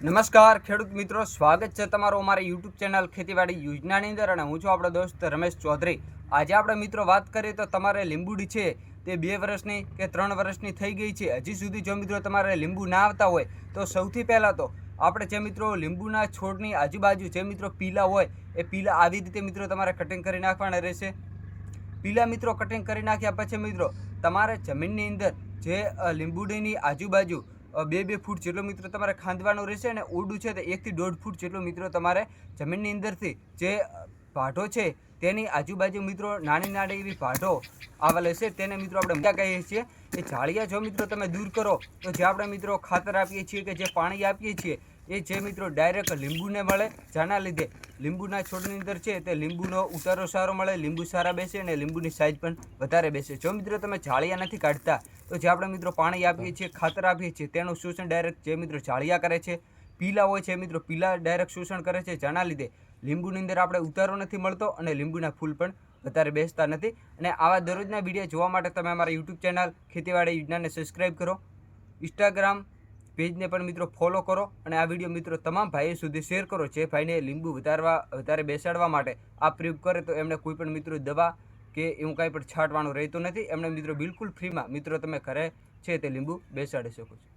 નમસ્કાર ખેડૂત મિત્રો, સ્વાગત છે તમારું અમારી યુટ્યુબ ચેનલ ખેતીવાડી યોજનાની અંદર અને હું છું આપણો દોસ્ત રમેશ ચૌધરી। આજે આપણે મિત્રો વાત કરીએ તો તમારે લીંબુડી છે તે 2 વર્ષની કે 3 વર્ષની થઈ ગઈ છે, હજી સુધી જો મિત્રો તમારે લીંબુ ના આવતા હોય તો સૌથી પહેલાં તો આપણે જે મિત્રો લીંબુના છોડની આજુબાજુ જે મિત્રો પીલા હોય એ પીલા આવી રીતે મિત્રો તમારે કટિંગ કરી નાખવાના રહેશે। પીલા મિત્રો કટિંગ કરી નાખ્યા પછી મિત્રો તમારે જમીનની અંદર જે લીંબુડીની આજુબાજુ 2 ફૂટ જેટલો મિત્રો તમારે ખાંદવાનું રહેશે અને ઓરડું છે તે 1 થી 1.5 ફૂટ જેટલો મિત્રો તમારે જમીનની અંદરથી જે ભાટો છે તેની આજુબાજુ મિત્રો નાની એવી ભાટો આવેલ છે, તેને મિત્રો આપણે મૂળિયા કહીએ છીએ। એ જાળિયા જો મિત્રો તમે દૂર કરો તો જે આપણે મિત્રો ખાતર આપીએ છીએ કે જે પાણી આપીએ છીએ એ જે મિત્રો ડાયરેક્ટ લીંબુને મળે, જેના લીધે લીંબુના છોડની અંદર છે તે લીંબુનો ઉતારો સારો મળે, લીંબુ સારા બેસે અને લીંબુની સાઇઝ પણ વધારે બેસે। જો મિત્રો તમે જાળિયા નથી કાઢતા તો જે આપણે મિત્રો પાણી આપીએ છીએ, ખાતર આપીએ છીએ તેનું શોષણ ડાયરેક્ટ જે મિત્રો જાળિયા કરે છે, પીલા હોય છે મિત્રો પીલા ડાયરેક્ટ શોષણ કરે છે, જેના લીધે લીંબુની અંદર આપણે ઉતારો નથી મળતો અને લીંબુના ફૂલ પણ વધારે બેસતા નથી। અને આવા દરરોજના વિડીયો જોવા માટે તમે અમારા યુટ્યુબ ચેનલ ખેતીવાડી યોજનાને સબસ્ક્રાઈબ કરો, ઇન્સ્ટાગ્રામ પેજને પણ મિત્રો ફોલો કરો અને આ વિડીયો મિત્રો તમામ ભાઈઓ સુધી શેર કરો। જે ભાઈને લીંબુ વધારે બેસાડવા માટે આ પ્રયોગ કરે તો એમને કોઈ પણ મિત્રો દવા કે એવું કાંઈ પણ છાંટવાનું રહેતું નથી, એમને મિત્રો બિલકુલ ફ્રીમાં મિત્રો તમે ઘરે છે તે લીંબુ બેસાડી શકો છો।